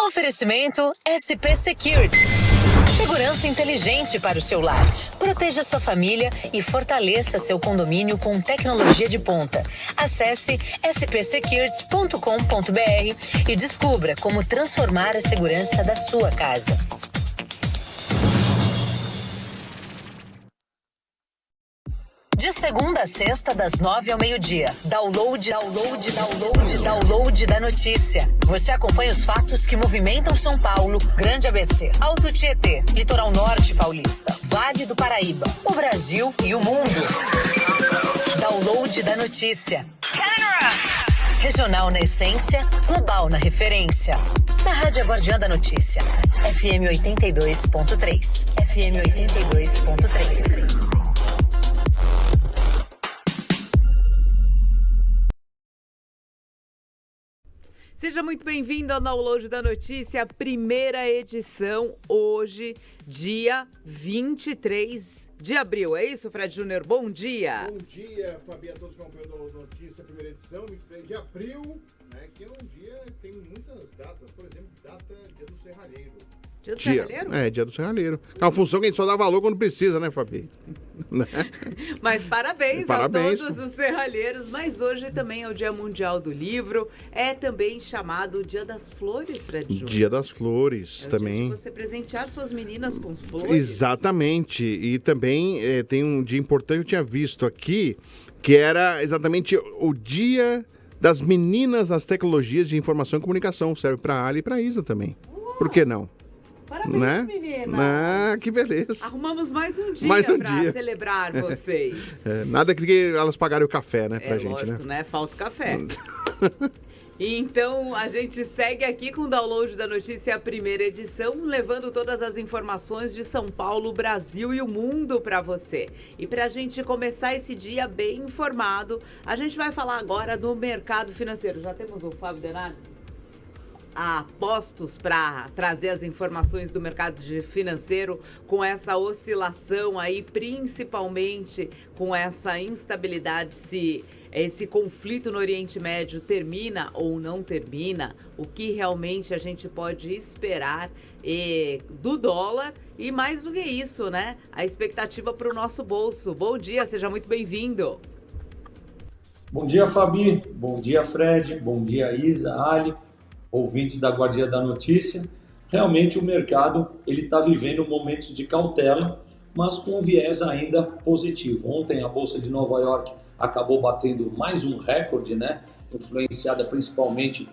Oferecimento SP Security. Segurança inteligente para o seu lar. Proteja sua família e fortaleça seu condomínio com tecnologia de ponta. Acesse spsecurity.com.br e descubra como transformar a segurança da sua casa. De segunda a sexta, das 9 ao meio-dia. Download da notícia. Você acompanha os fatos que movimentam São Paulo, Grande ABC, Alto Tietê, Litoral Norte Paulista, Vale do Paraíba, o Brasil e o mundo. Download da notícia. Regional na essência, global na referência. Na Rádio Guardiã da Notícia. FM 82.3. FM 82.3. Seja muito bem-vindo ao Download da Notícia, primeira edição, hoje, dia 23 de abril. É isso, Fred Júnior? Bom dia! Bom dia, Fabi, a todos que acompanham a notícia, primeira edição, 23 de abril, né, que é um dia que tem muitas datas, por exemplo, data Dia do Serralheiro. Dia do Serralheiro? É, Dia do Serralheiro. É uma função que a gente só dá valor quando precisa, né, Fabi? Mas parabéns a todos os serralheiros. Mas hoje também é o Dia Mundial do Livro. É também chamado o Dia das Flores, Fred Júnior. Dia das Flores, também. Dia de você presentear suas meninas com flores. Exatamente. E também tem um dia importante que eu tinha visto aqui, que era exatamente o Dia das Meninas nas Tecnologias de Informação e Comunicação. Serve para a Ali e para a Isa também. Por que não? Parabéns, né? Meninas! Ah, que beleza! Arrumamos mais um dia para celebrar vocês. Nada que elas pagarem o café, né, pra gente, lógico, né? Falta o café. Então, a gente segue aqui com o Download da Notícia, a primeira edição, levando todas as informações de São Paulo, Brasil e o mundo para você. E para a gente começar esse dia bem informado, a gente vai falar agora do mercado financeiro. Já temos o Fábio Denardi a postos para trazer as informações do mercado financeiro com essa oscilação aí, principalmente com essa instabilidade, se esse conflito no Oriente Médio termina ou não termina, o que realmente a gente pode esperar do dólar e mais do que isso, né? A expectativa para o nosso bolso. Bom dia, seja muito bem-vindo. Bom dia, Fabi. Bom dia, Fred. Bom dia, Isa, Ali, ouvintes da Guardiã da Notícia. Realmente o mercado ele está vivendo momentos de cautela, mas com um viés ainda positivo. Ontem a Bolsa de Nova York acabou batendo mais um recorde, né? Influenciada principalmente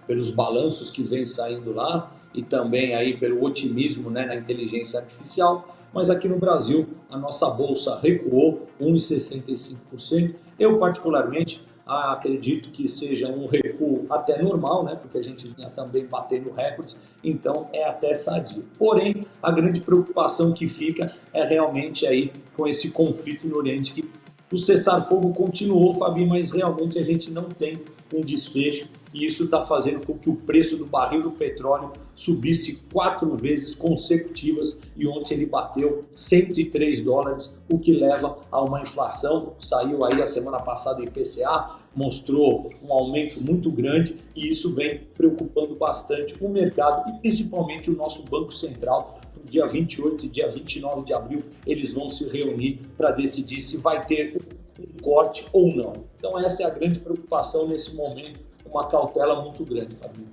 pelos balanços que vem saindo lá e também aí pelo otimismo, né, na inteligência artificial. Mas aqui no Brasil a nossa Bolsa recuou 1,65%. Eu particularmente acredito que seja um recuo até normal, né? Porque a gente vinha também batendo recordes, então é até sadio. Porém, a grande preocupação que fica é realmente aí com esse conflito no Oriente, que o cessar-fogo continuou, Fabi, mas realmente a gente não tem um desfecho e isso está fazendo com que o preço do barril do petróleo subisse 4 vezes consecutivas e ontem ele bateu $103, o que leva a uma inflação. Saiu aí a semana passada o IPCA, mostrou um aumento muito grande e isso vem preocupando bastante o mercado e principalmente o nosso Banco Central. No dia 28 e dia 29 de abril, eles vão se reunir para decidir se vai ter um corte ou não. Então essa é a grande preocupação nesse momento, uma cautela muito grande, Fabio.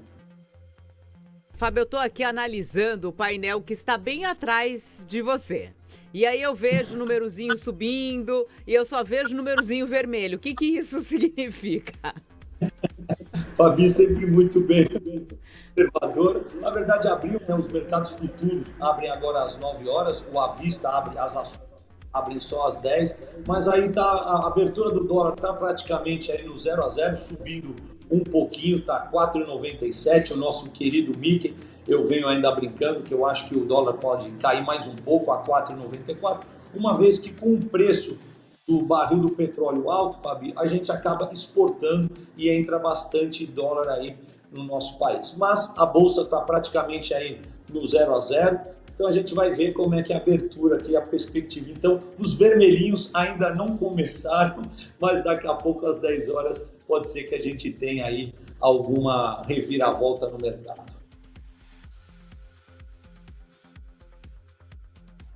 Fábio, eu estou aqui analisando o painel que está bem atrás de você. E aí eu vejo o númerozinho subindo e eu só vejo o númerozinho vermelho. O que isso significa? Fabi sempre muito bem observador. Na verdade, abriu, né, os mercados futuros abrem agora às 9 horas, o à vista abre as ações, abrem só às 10, mas aí tá, a abertura do dólar está praticamente aí no 0 a 0, subindo um pouquinho, tá 4,97, o nosso querido Mickey. Eu venho ainda brincando que eu acho que o dólar pode cair mais um pouco a 4,94, uma vez que com o preço do barril do petróleo alto, Fabi, a gente acaba exportando e entra bastante dólar aí no nosso país. Mas a bolsa está praticamente aí no 0 a 0, então a gente vai ver como é que é a abertura aqui, a perspectiva. Então, os vermelhinhos ainda não começaram, mas daqui a pouco às 10 horas pode ser que a gente tenha aí alguma reviravolta no mercado.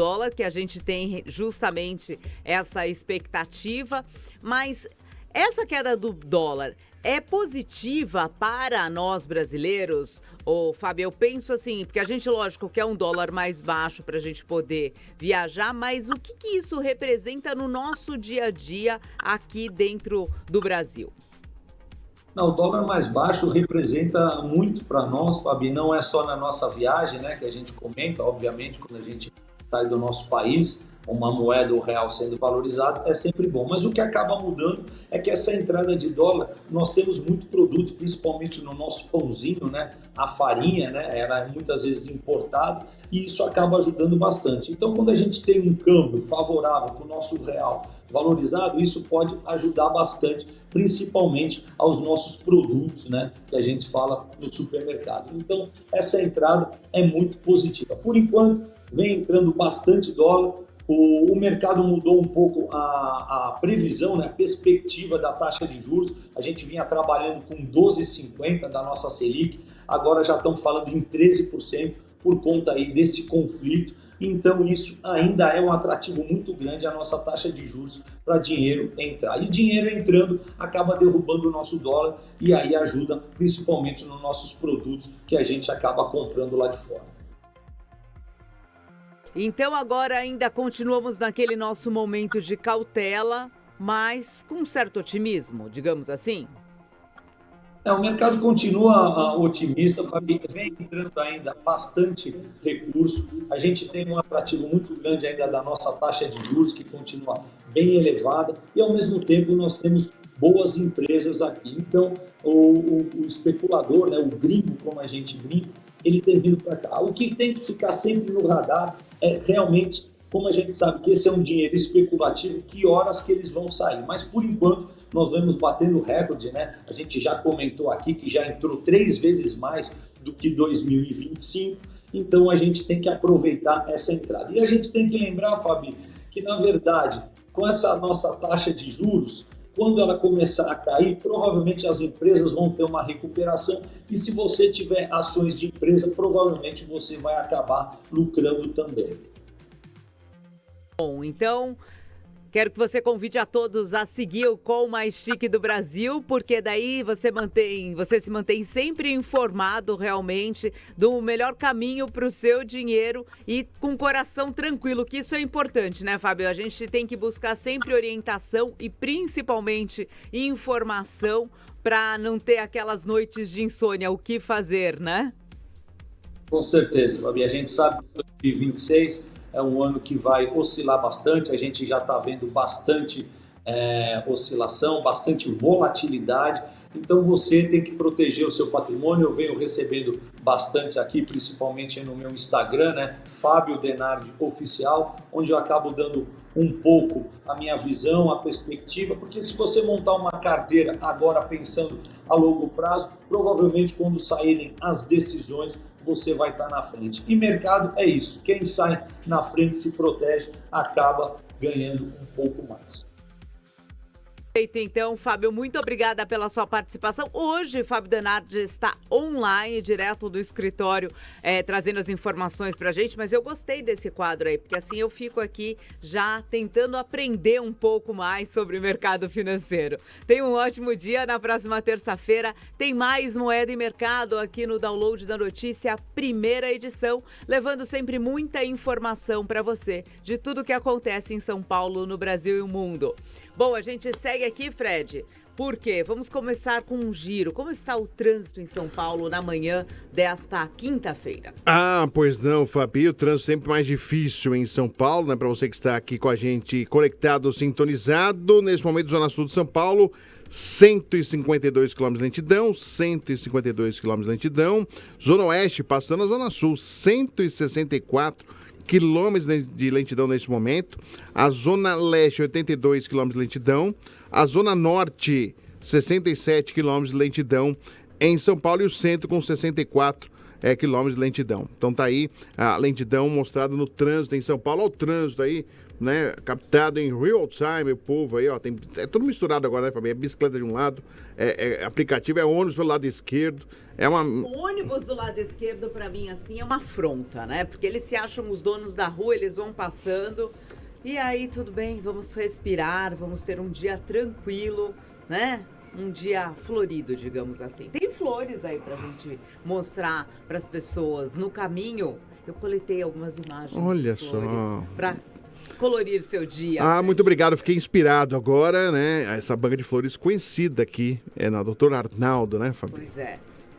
dólar, que a gente tem justamente essa expectativa, mas essa queda do dólar é positiva para nós brasileiros? Ô, Fábio, eu penso assim, porque a gente, lógico, quer um dólar mais baixo para a gente poder viajar, mas o que isso representa no nosso dia a dia aqui dentro do Brasil? Não, o dólar mais baixo representa muito para nós, Fabi, não é só na nossa viagem, né, que a gente comenta, obviamente, quando a gente sai do nosso país, uma moeda ou real sendo valorizado é sempre bom, mas o que acaba mudando é que essa entrada de dólar, nós temos muitos produtos, principalmente no nosso pãozinho, né, a farinha, né, era muitas vezes importado, e isso acaba ajudando bastante. Então, quando a gente tem um câmbio favorável para o nosso real valorizado, isso pode ajudar bastante, principalmente aos nossos produtos, né, que a gente fala no supermercado. Então, essa entrada é muito positiva. Por enquanto, vem entrando bastante dólar. O mercado mudou um pouco a previsão, né, a perspectiva da taxa de juros. A gente vinha trabalhando com 12,50 da nossa Selic, agora já estão falando em 13% por conta aí desse conflito. Então isso ainda é um atrativo muito grande a nossa taxa de juros para dinheiro entrar. E dinheiro entrando acaba derrubando o nosso dólar e aí ajuda principalmente nos nossos produtos que a gente acaba comprando lá de fora. Então agora ainda continuamos naquele nosso momento de cautela, mas com um certo otimismo, digamos assim? O mercado continua otimista, Fabi, vem entrando ainda bastante recurso. A gente tem um atrativo muito grande ainda da nossa taxa de juros, que continua bem elevada, e ao mesmo tempo nós temos boas empresas aqui. Então, o especulador, né, o gringo, como a gente brinca, ele tem vindo para cá. O que tem que ficar sempre no radar é realmente, como a gente sabe que esse é um dinheiro especulativo, que horas que eles vão sair. Mas, por enquanto, nós vamos batendo recorde, né? A gente já comentou aqui que já entrou 3 vezes mais do que 2025, então a gente tem que aproveitar essa entrada. E a gente tem que lembrar, Fabi, que, na verdade, com essa nossa taxa de juros, quando ela começar a cair, provavelmente as empresas vão ter uma recuperação e se você tiver ações de empresa, provavelmente você vai acabar lucrando também. Bom, então quero que você convide a todos a seguir o Call Mais Chique do Brasil, porque daí você se mantém sempre informado realmente do melhor caminho para o seu dinheiro e com o coração tranquilo, que isso é importante, né, Fábio? A gente tem que buscar sempre orientação e principalmente informação para não ter aquelas noites de insônia, o que fazer, né? Com certeza, Fabi. A gente sabe que 2026 é um ano que vai oscilar bastante, a gente já está vendo bastante oscilação, bastante volatilidade, então você tem que proteger o seu patrimônio. Eu venho recebendo bastante aqui, principalmente no meu Instagram, né, Fábio Denardi Oficial, onde eu acabo dando um pouco a minha visão, a perspectiva, porque se você montar uma carteira agora pensando a longo prazo, provavelmente quando saírem as decisões, você vai estar na frente. E mercado é isso, quem sai na frente se protege, acaba ganhando um pouco mais. Perfeito, então, Fábio, muito obrigada pela sua participação. Hoje, Fábio Denardi está online, direto do escritório, trazendo as informações pra gente, mas eu gostei desse quadro aí, porque assim eu fico aqui já tentando aprender um pouco mais sobre o mercado financeiro. Tenha um ótimo dia, na próxima terça-feira tem mais Moeda e Mercado aqui no Download da Notícia, primeira edição, levando sempre muita informação para você de tudo que acontece em São Paulo, no Brasil e o mundo. Bom, a gente segue aqui, Fred, porque vamos começar com um giro. Como está o trânsito em São Paulo na manhã desta quinta-feira? Pois não, Fabi, o trânsito sempre mais difícil em São Paulo, né? Para você que está aqui com a gente conectado, sintonizado, nesse momento, Zona Sul de São Paulo, 152 km de lentidão, 152 km de lentidão. Zona Oeste, passando a Zona Sul, 164 quilômetros de lentidão nesse momento. A Zona Leste, 82 quilômetros de lentidão. A Zona Norte, 67 quilômetros de lentidão em São Paulo, e o centro com 64 quilômetros de lentidão. Então tá aí a lentidão mostrada no trânsito em São Paulo. Olha o trânsito aí, né, captado em real time, o povo aí, ó, é tudo misturado agora, né, família? É bicicleta de um lado, aplicativo, é ônibus pelo lado esquerdo, O ônibus do lado esquerdo, para mim, assim, é uma afronta, né? Porque eles se acham os donos da rua, eles vão passando. E aí, tudo bem, vamos respirar, vamos ter um dia tranquilo, né? Um dia florido, digamos assim. Tem flores aí pra gente mostrar para as pessoas no caminho. Eu coletei algumas imagens Olha de flores só. para colorir seu dia. Ah, muito obrigado. Fiquei inspirado agora, né? Essa banca de flores conhecida aqui é na Dr. Arnaldo, né, Fabi? Pois é.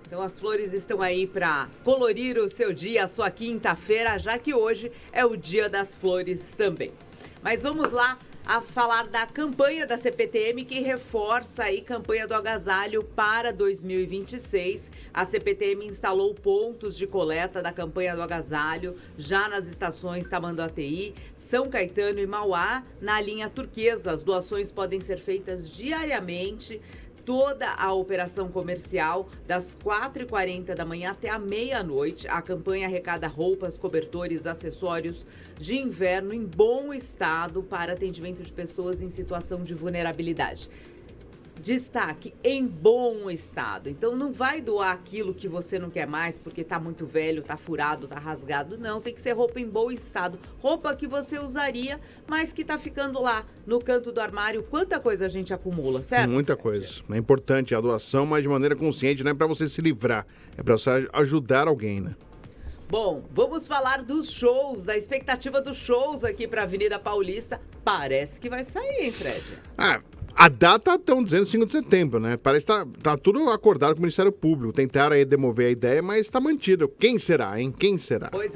Então as flores estão aí para colorir o seu dia, a sua quinta-feira, já que hoje é o Dia das Flores também. Mas vamos lá a falar da campanha da CPTM, que reforça aí campanha do agasalho para 2026. A CPTM instalou pontos de coleta da campanha do agasalho já nas estações Tamanduateí, São Caetano e Mauá, na linha turquesa. As doações podem ser feitas diariamente. Toda a operação comercial, das 4h40 da manhã até a meia-noite. A campanha arrecada roupas, cobertores, acessórios de inverno em bom estado para atendimento de pessoas em situação de vulnerabilidade. Destaque, em bom estado. Então não vai doar aquilo que você não quer mais porque tá muito velho, tá furado, tá rasgado. Não, tem que ser roupa em bom estado. Roupa que você usaria, mas que tá ficando lá no canto do armário. Quanta coisa a gente acumula, certo? Muita coisa. É importante a doação, mas de maneira consciente, não é para você se livrar. É para você ajudar alguém, né? Bom, vamos falar dos shows, da expectativa dos shows aqui para a Avenida Paulista. Parece que vai sair, hein, Fred? A data estão dizendo 5 de setembro, né? Parece que tá tudo acordado com o Ministério Público. Tentaram aí demover a ideia, mas está mantido. Quem será, hein? Quem será? Pois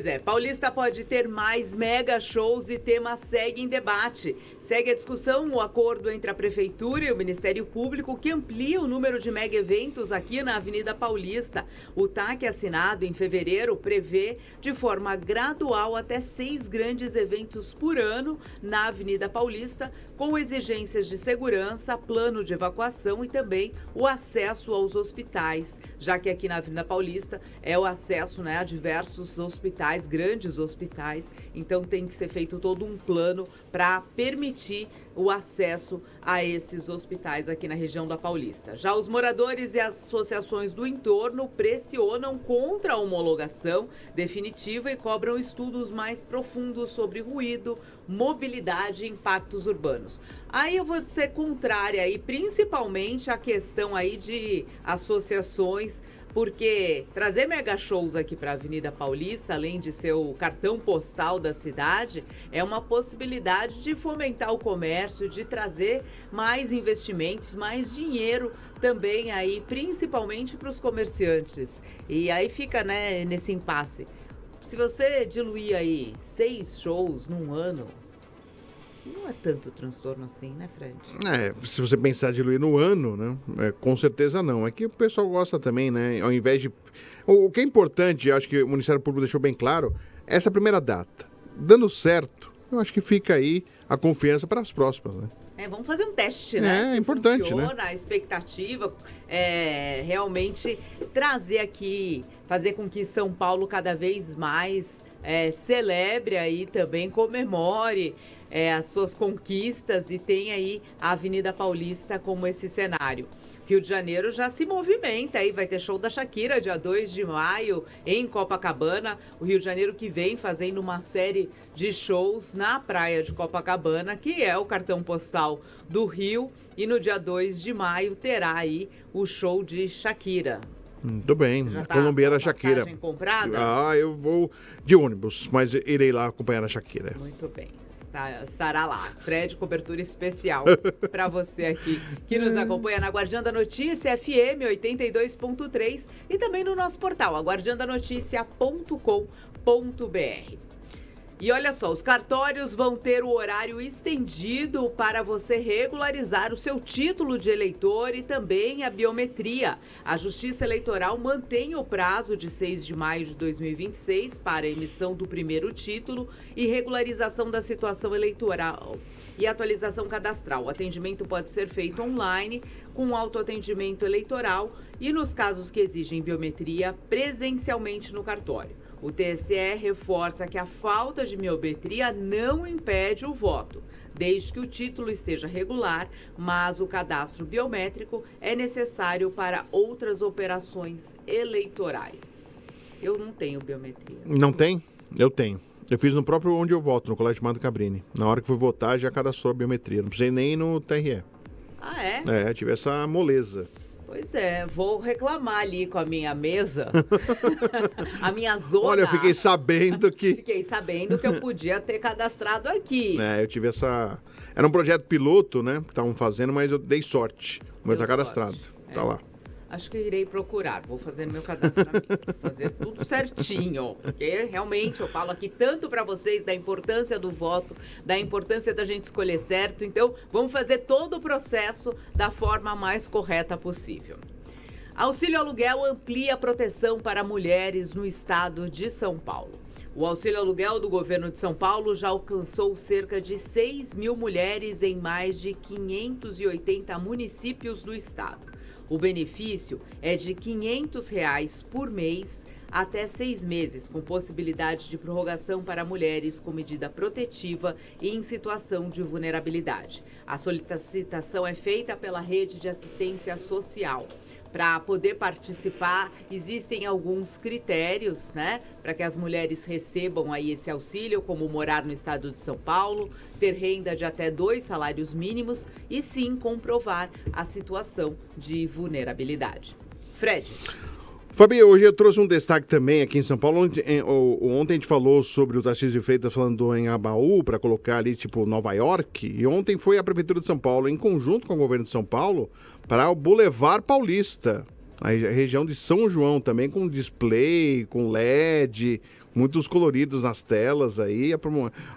é. Paulista pode ter mais mega shows e tema segue em debate. Segue a discussão o acordo entre a Prefeitura e o Ministério Público que amplia o número de mega eventos aqui na Avenida Paulista. O TAC assinado em fevereiro prevê de forma gradual até 6 grandes eventos por ano na Avenida Paulista, com exigências de segurança, plano de evacuação e também o acesso aos hospitais, já que aqui na Avenida Paulista é o acesso, né, a diversos hospitais, grandes hospitais, então tem que ser feito todo um plano para permitir o acesso a esses hospitais aqui na região da Paulista. Já os moradores e as associações do entorno pressionam contra a homologação definitiva e cobram estudos mais profundos sobre ruído, mobilidade e impactos urbanos. Aí eu vou ser contrária aí, principalmente a questão aí de associações, porque trazer mega shows aqui para a Avenida Paulista, além de ser o cartão postal da cidade, é uma possibilidade de fomentar o comércio, de trazer mais investimentos, mais dinheiro também aí, principalmente para os comerciantes. E aí fica, né, nesse impasse. Se você diluir aí 6 shows num ano, não é tanto transtorno assim, né, Fred? Se você pensar diluir no ano, né? Com certeza não. É que o pessoal gosta também, né? Ao invés de... O que é importante, acho que o Ministério Público deixou bem claro, é essa primeira data. Dando certo, eu acho que fica aí a confiança para as próximas, né? Vamos fazer um teste, né? É importante, funciona, né? A expectativa é realmente trazer aqui, fazer com que São Paulo cada vez mais celebre aí também, comemore as suas conquistas e tem aí a Avenida Paulista como esse cenário. Rio de Janeiro já se movimenta aí, vai ter show da Shakira dia 2 de maio em Copacabana. O Rio de Janeiro que vem fazendo uma série de shows na praia de Copacabana, que é o cartão postal do Rio. E no dia 2 de maio terá aí o show de Shakira. Muito bem, Já tá colombiana com a Shakira. passagem comprada? Eu vou de ônibus, mas irei lá acompanhar a Shakira. Muito bem. Estará lá. Fred, cobertura especial para você aqui que nos acompanha na Guardiã da Notícia FM 82.3 e também no nosso portal aguardiandanoticia.com.br. E olha só, os cartórios vão ter o horário estendido para você regularizar o seu título de eleitor e também a biometria. A Justiça Eleitoral mantém o prazo de 6 de maio de 2026 para a emissão do primeiro título e regularização da situação eleitoral e atualização cadastral. O atendimento pode ser feito online com autoatendimento eleitoral e, nos casos que exigem biometria, presencialmente no cartório. O TSE reforça que a falta de biometria não impede o voto, desde que o título esteja regular, mas o cadastro biométrico é necessário para outras operações eleitorais. Eu não tenho biometria. Não tem? Eu tenho. Eu fiz no próprio onde eu voto, no Colégio Mato Cabrini. Na hora que fui votar, já cadastrou a biometria. Não precisei nem ir no TRE. Ah, é? É, tive essa moleza. Pois é, vou reclamar ali com a minha mesa, a minha zona. Olha, eu fiquei sabendo que... Fiquei sabendo que eu podia ter cadastrado aqui. É, eu tive essa... Era um projeto piloto, né, que estavam fazendo, mas eu dei sorte. O meu tá cadastrado, tá lá. Acho que eu irei procurar, vou fazer meu cadastramento, fazer tudo certinho, porque realmente eu falo aqui tanto para vocês da importância do voto, da importância da gente escolher certo, então vamos fazer todo o processo da forma mais correta possível. Auxílio aluguel amplia a proteção para mulheres no estado de São Paulo. O auxílio aluguel do governo de São Paulo já alcançou cerca de 6 mil mulheres em mais de 580 municípios do estado. O benefício é de R$ 500 por mês até 6 meses, com possibilidade de prorrogação para mulheres com medida protetiva e em situação de vulnerabilidade. A solicitação é feita pela Rede de Assistência Social. Para poder participar, existem alguns critérios, né, para que as mulheres recebam aí esse auxílio, como morar no estado de São Paulo, ter renda de até 2 salários mínimos e sim comprovar a situação de vulnerabilidade. Fred. Fabi, hoje eu trouxe um destaque também aqui em São Paulo. Ontem a gente falou sobre o Tarcísio de Freitas falando em Anhangabaú para colocar ali tipo Nova York. E ontem foi a Prefeitura de São Paulo, em conjunto com o governo de São Paulo, para o Boulevard Paulista, a região de São João também, com display, com LED, muitos coloridos nas telas aí.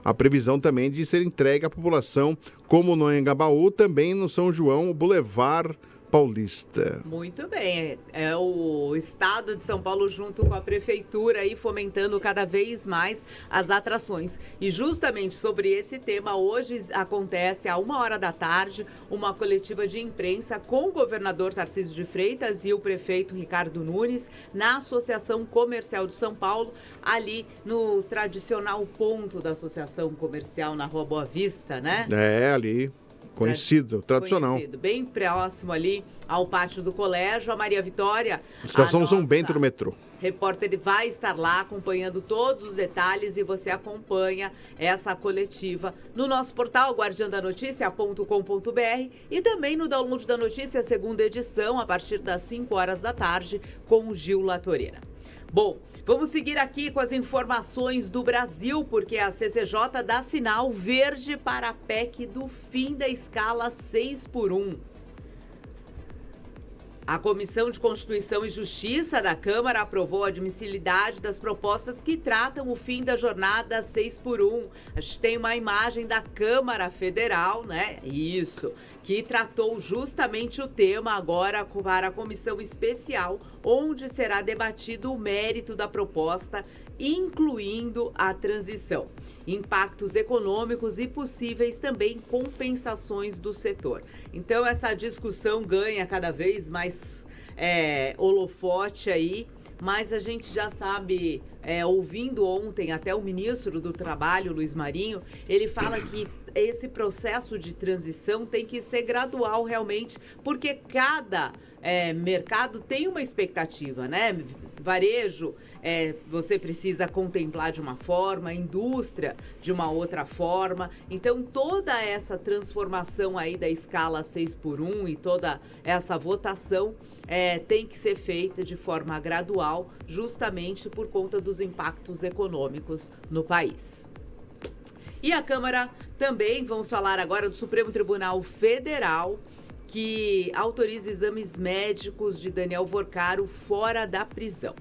A previsão também de ser entregue à população, como no Anhangabaú, também no São João, o Boulevard Paulista. Muito bem, é o estado de São Paulo junto com a prefeitura aí fomentando cada vez mais as atrações. E justamente sobre esse tema, hoje acontece à 13h uma coletiva de imprensa com o governador Tarcísio de Freitas e o prefeito Ricardo Nunes na Associação Comercial de São Paulo, ali no tradicional ponto da Associação Comercial na Rua Boa Vista, né? É, ali. Conhecido, tradicional. Conhecido, bem próximo ali ao pátio do colégio. A Maria Vitória, Estação São Bento do metrô. Repórter, vai estar lá acompanhando todos os detalhes e você acompanha essa coletiva no nosso portal guardiandanoticia.com.br e também no Download da Notícia, segunda edição, a partir das 5h com o Gil Latoreira. Bom, vamos seguir aqui com as informações do Brasil, porque a CCJ dá sinal verde para a PEC do fim da escala 6x1. A Comissão de Constituição e Justiça da Câmara aprovou a admissibilidade das propostas que tratam o fim da jornada 6x1. A gente tem uma imagem da Câmara Federal, né? Isso, que tratou justamente o tema agora para a comissão especial, onde será debatido o mérito da proposta, incluindo a transição, impactos econômicos e possíveis também compensações do setor. Então, essa discussão ganha cada vez mais holofote aí, mas a gente já sabe, ouvindo ontem até o ministro do Trabalho, Luiz Marinho, ele fala que esse processo de transição tem que ser gradual realmente, porque cada mercado tem uma expectativa, né? Varejo, você precisa contemplar de uma forma, indústria de uma outra forma. Então, toda essa transformação aí da escala 6x1 e toda essa votação tem que ser feita de forma gradual, justamente por conta dos impactos econômicos no país. E a Câmara também, vamos falar agora do Supremo Tribunal Federal, que autoriza exames médicos de Daniel Vorcaro fora da prisão.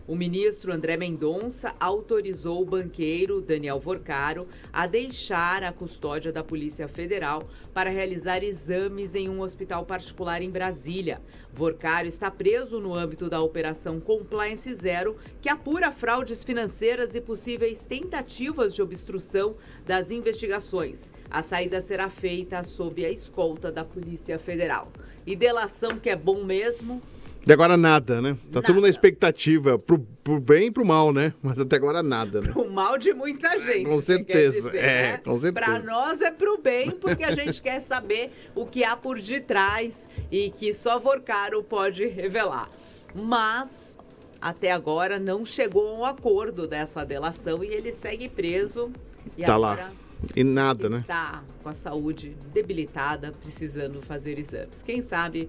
O ministro André Mendonça autorizou o banqueiro Daniel Vorcaro a deixar a custódia da Polícia Federal para realizar exames em um hospital particular em Brasília. Vorcaro está preso no âmbito da Operação Compliance Zero, que apura fraudes financeiras e possíveis tentativas de obstrução das investigações. A saída será feita sob a escolta da Polícia Federal. E delação que é bom mesmo? E agora nada, né? Tá todo mundo na Nada. expectativa, pro bem e pro mal, né? Mas até agora nada, né? O mal de muita gente. Com você quer certeza, dizer, é, né? com certeza. Pra nós é pro bem, porque a gente quer saber o que há por detrás e que só Vorcaro pode revelar. Mas, até agora, não chegou a um acordo dessa delação e ele segue preso. E Tá agora lá. E nada, né? está com a saúde debilitada, precisando fazer exames. Quem sabe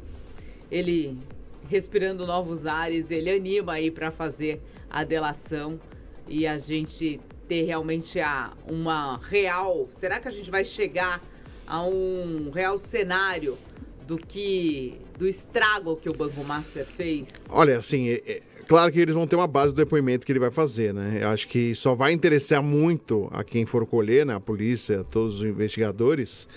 ele, respirando novos ares, ele anima aí para fazer a delação e a gente ter realmente uma real... Será que a gente vai chegar a um real cenário do estrago que o Banco Master fez? Olha, assim, claro que eles vão ter uma base do depoimento que ele vai fazer, né? Eu acho que só vai interessar muito a quem for colher, né? A polícia, todos os investigadores,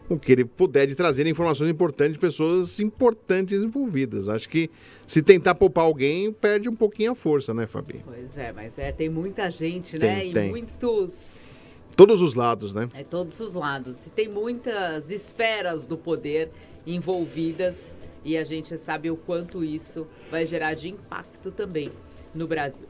o que ele puder de trazer informações importantes de pessoas importantes envolvidas. Acho que se tentar poupar alguém, perde um pouquinho a força, né, Fabi? Pois é, mas tem muita gente, né? Tem. E muitos... Todos os lados, né? todos os lados. E tem muitas esferas do poder envolvidas e a gente sabe o quanto isso vai gerar de impacto também no Brasil.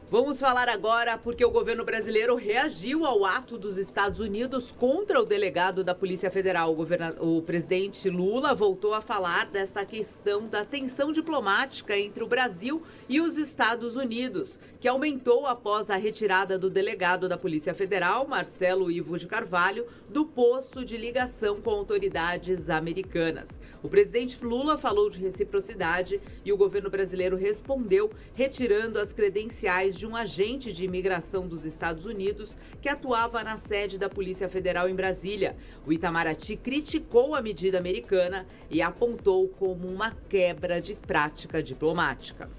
Vamos falar agora porque o governo brasileiro reagiu ao ato dos Estados Unidos contra o delegado da Polícia Federal. O presidente Lula voltou a falar dessa questão da tensão diplomática entre o Brasil e os Estados Unidos, que aumentou após a retirada do delegado da Polícia Federal, Marcelo Ivo de Carvalho, do posto de ligação com autoridades americanas. O presidente Lula falou de reciprocidade e o governo brasileiro respondeu retirando as credenciais de um agente de imigração dos Estados Unidos que atuava na sede da Polícia Federal em Brasília. O Itamaraty criticou a medida americana e apontou como uma quebra de prática diplomática.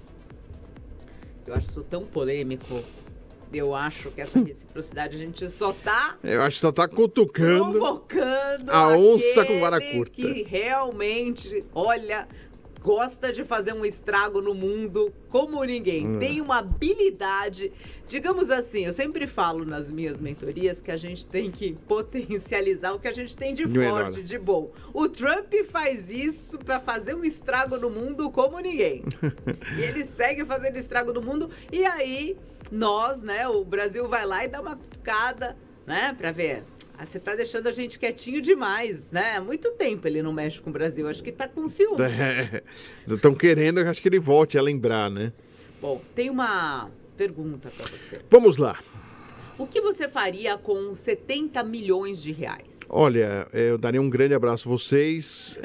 Eu acho isso tão polêmico. Eu acho que essa reciprocidade a gente só tá... Eu acho que só tá cutucando provocando a onça com vara aquele curta. que realmente, olha, gosta de fazer um estrago no mundo como ninguém. Tem uma habilidade, digamos assim, eu sempre falo nas minhas mentorias que a gente tem que potencializar o que a gente tem de forte, de bom. O Trump faz isso para fazer um estrago no mundo como ninguém. E ele segue fazendo estrago no mundo e aí nós, né, o Brasil vai lá e dá uma cutucada, né, pra ver. Você tá deixando a gente quietinho demais, né? Há muito tempo ele não mexe com o Brasil, acho que tá com ciúmes. Estão querendo, eu acho que ele volte a lembrar, né? Bom, tem uma pergunta pra você. Vamos lá. O que você faria com 70 milhões de reais? Olha, eu daria um grande abraço a vocês.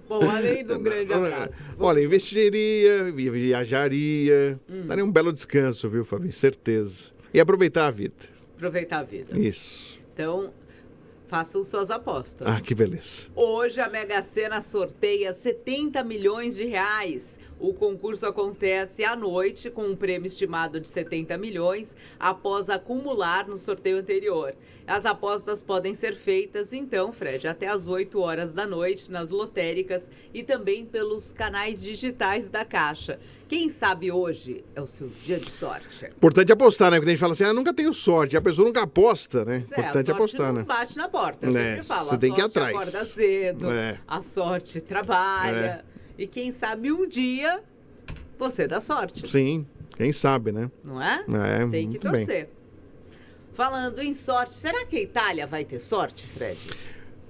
Bom, além do grande abraço. Olha, investiria, viajaria, daria um belo descanso, viu, Fabi? Certeza. E aproveitar a vida. Aproveitar a vida. Isso. Então, façam suas apostas. Ah, que beleza. Hoje a Mega Sena sorteia 70 milhões de reais. O concurso acontece à noite com um prêmio estimado de 70 milhões após acumular no sorteio anterior. As apostas podem ser feitas, então, Fred, até às 8 horas da noite nas lotéricas e também pelos canais digitais da Caixa. Quem sabe hoje é o seu dia de sorte. Importante apostar, né? Porque a gente fala assim, nunca tenho sorte. A pessoa nunca aposta, né? Importante a sorte apostar, não né? bate na porta, eu sempre falo. Você tem que ir atrás. A sorte acorda cedo, a sorte trabalha. E quem sabe um dia você dá sorte. Sim, quem sabe, né? Não é? Tem que muito bem. torcer. Falando em sorte, será que a Itália vai ter sorte, Fred?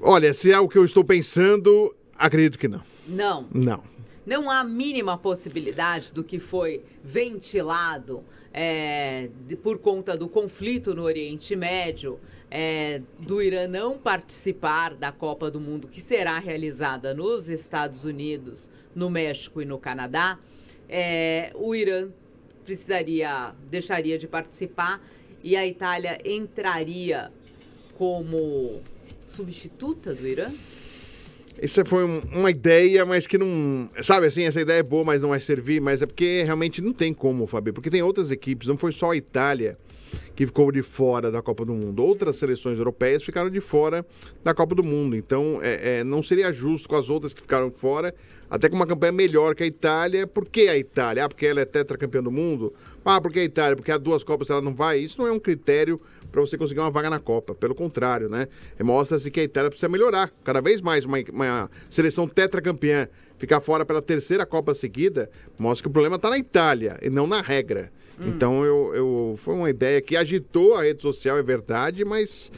Olha, se é o que eu estou pensando, acredito que não. Não. Não. Não há a mínima possibilidade do que foi ventilado por conta do conflito no Oriente Médio, do Irã não participar da Copa do Mundo, que será realizada nos Estados Unidos, no México e no Canadá. O Irã deixaria de participar e a Itália entraria como substituta do Irã? Essa foi uma ideia, mas que não... Sabe assim, essa ideia é boa, mas não vai servir. Mas é porque realmente não tem como, Fabi. Porque tem outras equipes, não foi só a Itália que ficou de fora da Copa do Mundo. Outras seleções europeias ficaram de fora da Copa do Mundo. Então, não seria justo com as outras que ficaram fora, até com uma campanha melhor que a Itália. Por que a Itália? Porque ela é tetracampeã do mundo? Porque a Itália? Porque há 2 Copas ela não vai? Isso não é um critério para você conseguir uma vaga na Copa. Pelo contrário, né? Mostra-se que a Itália precisa melhorar cada vez mais. Uma seleção tetracampeã ficar fora pela 3ª Copa seguida, mostra que o problema está na Itália e não na regra. Então, foi uma ideia que agitou a rede social, é verdade, mas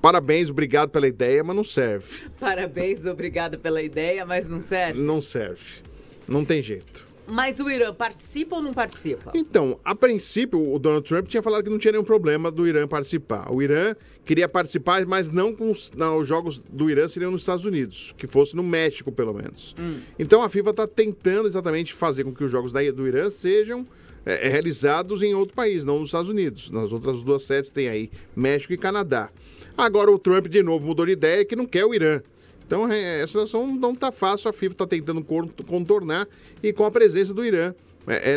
parabéns, obrigado pela ideia, mas não serve. Parabéns, obrigado pela ideia, mas não serve? Não serve. Não tem jeito. Mas o Irã participa ou não participa? Então, a princípio, o Donald Trump tinha falado que não tinha nenhum problema do Irã participar. O Irã queria participar, mas não os jogos do Irã seriam nos Estados Unidos, que fosse no México, pelo menos. Então, a FIFA está tentando exatamente fazer com que os jogos do Irã sejam realizados em outro país, não nos Estados Unidos. Nas outras 2 sedes tem aí México e Canadá. Agora, o Trump, de novo, mudou de ideia que não quer o Irã. Então, essa situação não está fácil, a FIFA está tentando contornar e com a presença do Irã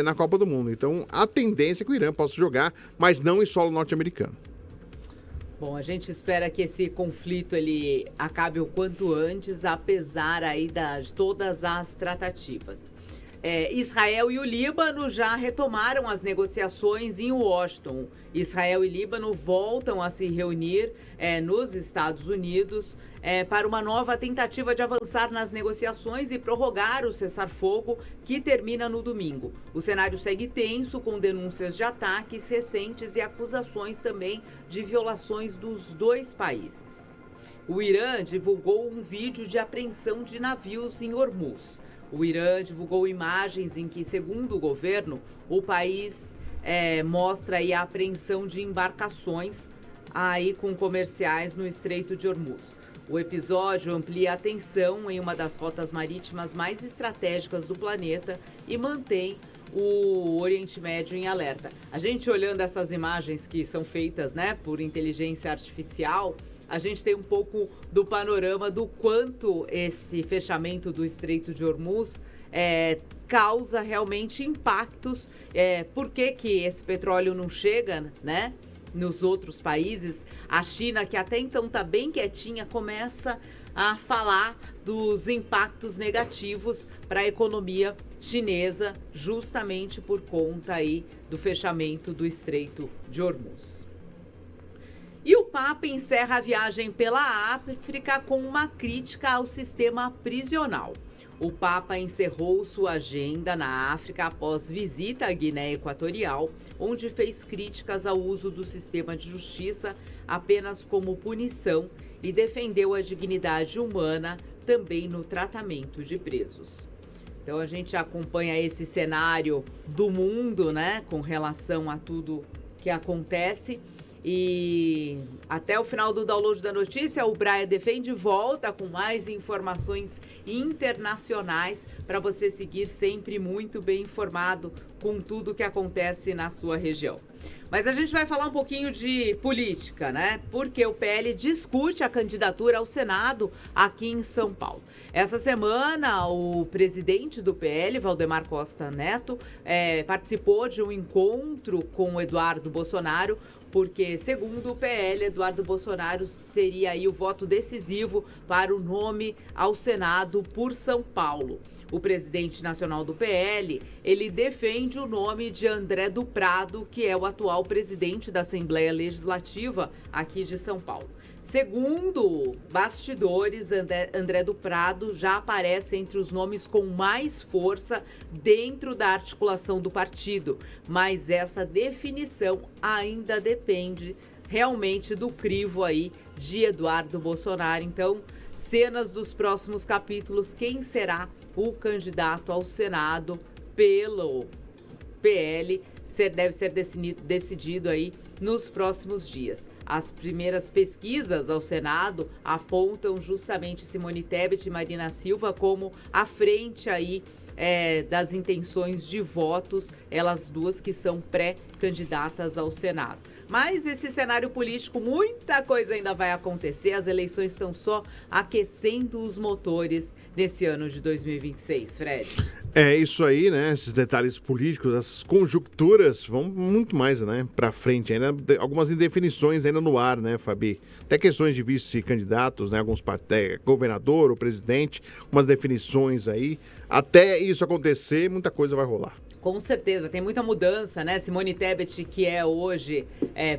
na Copa do Mundo. Então, a tendência é que o Irã possa jogar, mas não em solo norte-americano. Bom, a gente espera que esse conflito ele acabe o quanto antes, apesar aí de todas as tratativas. Israel e o Líbano já retomaram as negociações em Washington. Israel e Líbano voltam a se reunir nos Estados Unidos para uma nova tentativa de avançar nas negociações e prorrogar o cessar-fogo que termina no domingo. O cenário segue tenso, com denúncias de ataques recentes e acusações também de violações dos 2 países. O Irã divulgou um vídeo de apreensão de navios em Hormuz. O Irã divulgou imagens em que, segundo o governo, o país mostra aí a apreensão de embarcações aí com comerciais no Estreito de Hormuz. O episódio amplia a tensão em uma das rotas marítimas mais estratégicas do planeta e mantém o Oriente Médio em alerta. A gente olhando essas imagens que são feitas, por inteligência artificial, a gente tem um pouco do panorama do quanto esse fechamento do Estreito de Hormuz causa realmente impactos. Por que esse petróleo não chega, nos outros países? A China, que até então está bem quietinha, começa a falar dos impactos negativos para a economia chinesa, justamente por conta aí do fechamento do Estreito de Hormuz. E o Papa encerra a viagem pela África com uma crítica ao sistema prisional. O Papa encerrou sua agenda na África após visita à Guiné Equatorial, onde fez críticas ao uso do sistema de justiça apenas como punição e defendeu a dignidade humana também no tratamento de presos. Então a gente acompanha esse cenário do mundo, com relação a tudo que acontece. E até o final do download da notícia, o Braia Defende volta com mais informações internacionais para você seguir sempre muito bem informado com tudo que acontece na sua região. Mas a gente vai falar um pouquinho de política, Porque o PL discute a candidatura ao Senado aqui em São Paulo. Essa semana, o presidente do PL, Valdemar Costa Neto, participou de um encontro com o Eduardo Bolsonaro, porque, segundo o PL, Eduardo Bolsonaro teria aí o voto decisivo para o nome ao Senado por São Paulo. O presidente nacional do PL, ele defende o nome de André do Prado, que é o atual presidente da Assembleia Legislativa aqui de São Paulo. Segundo bastidores, André do Prado já aparece entre os nomes com mais força dentro da articulação do partido, mas essa definição ainda depende realmente do crivo aí de Eduardo Bolsonaro. Então, cenas dos próximos capítulos, quem será o candidato ao Senado pelo PL deve ser decidido aí nos próximos dias. As primeiras pesquisas ao Senado apontam justamente Simone Tebet e Marina Silva como à frente aí das intenções de votos, elas duas que são pré-candidatas ao Senado. Mas esse cenário político, muita coisa ainda vai acontecer, as eleições estão só aquecendo os motores nesse ano de 2026, Fred. É isso aí, né? Esses detalhes políticos, essas conjunturas vão muito mais, né? Para frente ainda, algumas indefinições ainda no ar, né, Fabi? Até questões de vice-candidatos, né? Alguns governador ou presidente, umas definições aí. Até isso acontecer, muita coisa vai rolar. Com certeza, tem muita mudança, né? Simone Tebet, que é hoje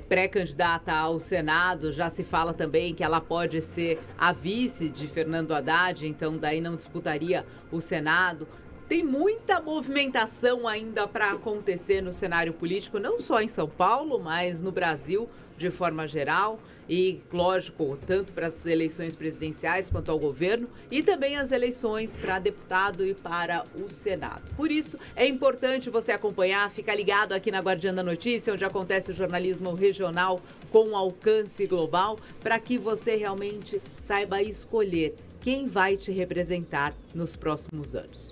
pré-candidata ao Senado, já se fala também que ela pode ser a vice de Fernando Haddad, então daí não disputaria o Senado. Tem muita movimentação ainda para acontecer no cenário político, não só em São Paulo, mas no Brasil de forma geral. E, lógico, tanto para as eleições presidenciais quanto ao governo e também as eleições para deputado e para o Senado. Por isso, é importante você acompanhar, ficar ligado aqui na Guardiã da Notícia, onde acontece o jornalismo regional com alcance global, para que você realmente saiba escolher quem vai te representar nos próximos anos.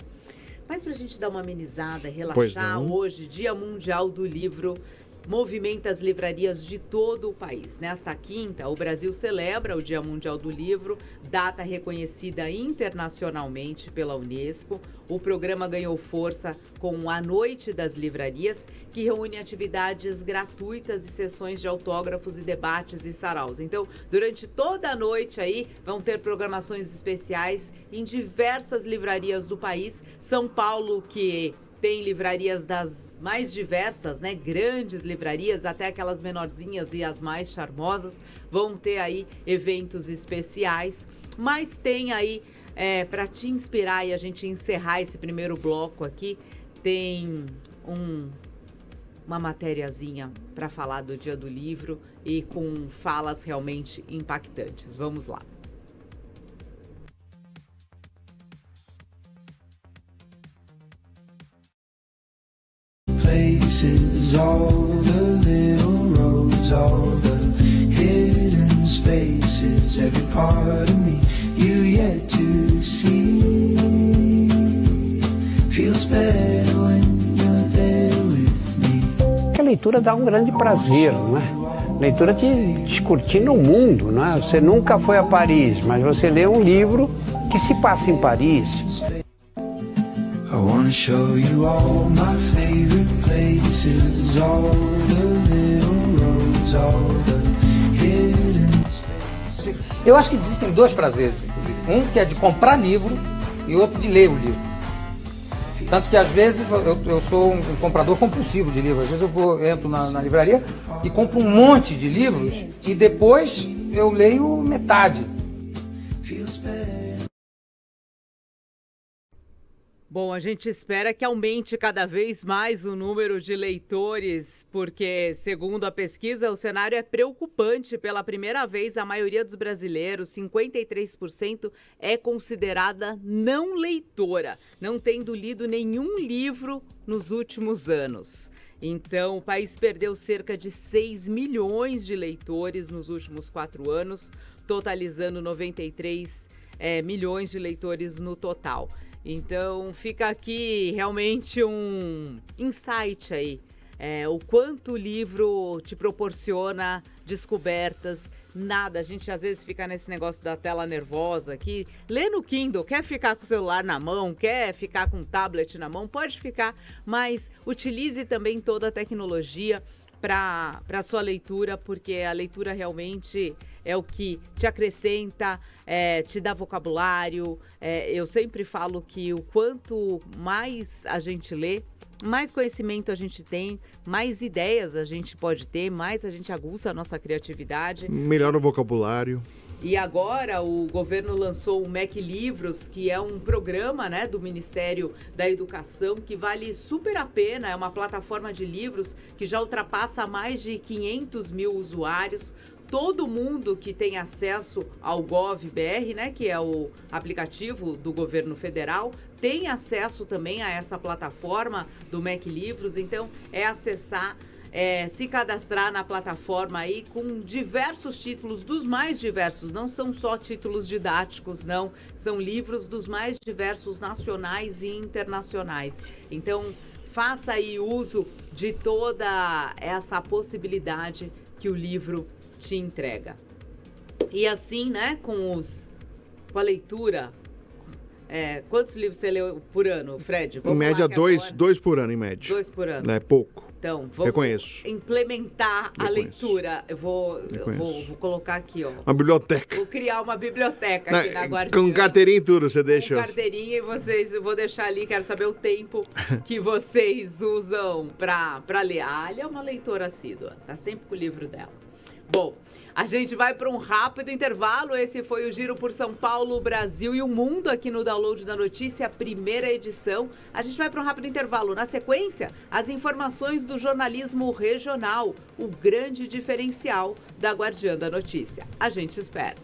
Mas para a gente dar uma amenizada, relaxar, hoje, Dia Mundial do Livro, movimenta as livrarias de todo o país. Nesta quinta, o Brasil celebra o Dia Mundial do Livro, data reconhecida internacionalmente pela Unesco. O programa ganhou força com a Noite das Livrarias, que reúne atividades gratuitas e sessões de autógrafos e debates e saraus. Então, durante toda a noite aí, vão ter programações especiais em diversas livrarias do país. São Paulo, que tem livrarias das mais diversas, né? Grandes livrarias, até aquelas menorzinhas e as mais charmosas, vão ter aí eventos especiais. Mas tem aí, para te inspirar e a gente encerrar esse primeiro bloco aqui, tem uma matériazinha para falar do Dia do Livro e com falas realmente impactantes. Vamos lá. Places, all the little roads, all the hidden spaces, every part of me you yet to see. Feels better when you're there with me. A leitura dá um grande prazer, não é? A leitura te descortina o mundo, não é? Você nunca foi a Paris, mas você lê um livro que se passa em Paris. I wanna show you all my favorite places, all the little roads, all the hidden spaces. Eu acho que existem dois prazeres, inclusive. Um que é de comprar livro e outro de ler o livro. Tanto que às vezes eu sou um comprador compulsivo de livros. Às vezes eu entro na livraria e compro um monte de livros e depois eu leio metade. Bom, a gente espera que aumente cada vez mais o número de leitores, porque, segundo a pesquisa, o cenário é preocupante. Pela primeira vez, a maioria dos brasileiros, 53%, é considerada não leitora, não tendo lido nenhum livro nos últimos anos. Então, o país perdeu cerca de 6 milhões de leitores nos últimos 4 anos, totalizando 93 milhões de leitores no total. Então, fica aqui realmente um insight aí. O quanto o livro te proporciona descobertas. Nada, a gente às vezes fica nesse negócio da tela nervosa aqui. Lê no Kindle, quer ficar com o celular na mão, quer ficar com o tablet na mão, pode ficar, mas utilize também toda a tecnologia para a sua leitura, porque a leitura realmente é o que te acrescenta, te dá vocabulário. Eu sempre falo que o quanto mais a gente lê, mais conhecimento a gente tem, mais ideias a gente pode ter, mais a gente aguça a nossa criatividade. Melhora o vocabulário. E agora o governo lançou o MEC Livros, que é um programa, né, do Ministério da Educação, que vale super a pena. É uma plataforma de livros que já ultrapassa mais de 500 mil usuários. Todo mundo que tem acesso ao GovBR, né, que é o aplicativo do governo federal, tem acesso também a essa plataforma do MEC Livros. Então, é acessar, se cadastrar na plataforma aí com diversos títulos, dos mais diversos. Não são só títulos didáticos, não. São livros dos mais diversos, nacionais e internacionais. Então, faça aí uso de toda essa possibilidade que o livro te entrega. E assim, né, com a leitura, Quantos livros você leu por ano, Fred? Em média, dois por ano, em média. 2 por ano. É pouco. Então, vamos Reconheço. implementar a leitura. Eu vou colocar aqui, ó. Uma biblioteca. Vou criar uma biblioteca aqui na Guardiã. Com carteirinha e tudo, você deixa. Com carteirinha e vocês, eu vou deixar ali, quero saber o tempo que vocês usam pra ler. A Ali é uma leitora assídua, tá sempre com o livro dela. Bom, a gente vai para um rápido intervalo. Esse foi o Giro por São Paulo, Brasil e o Mundo aqui no Download da Notícia, primeira edição. A gente vai para um rápido intervalo. Na sequência, as informações do jornalismo regional, o grande diferencial da Guardiã da Notícia. A gente espera.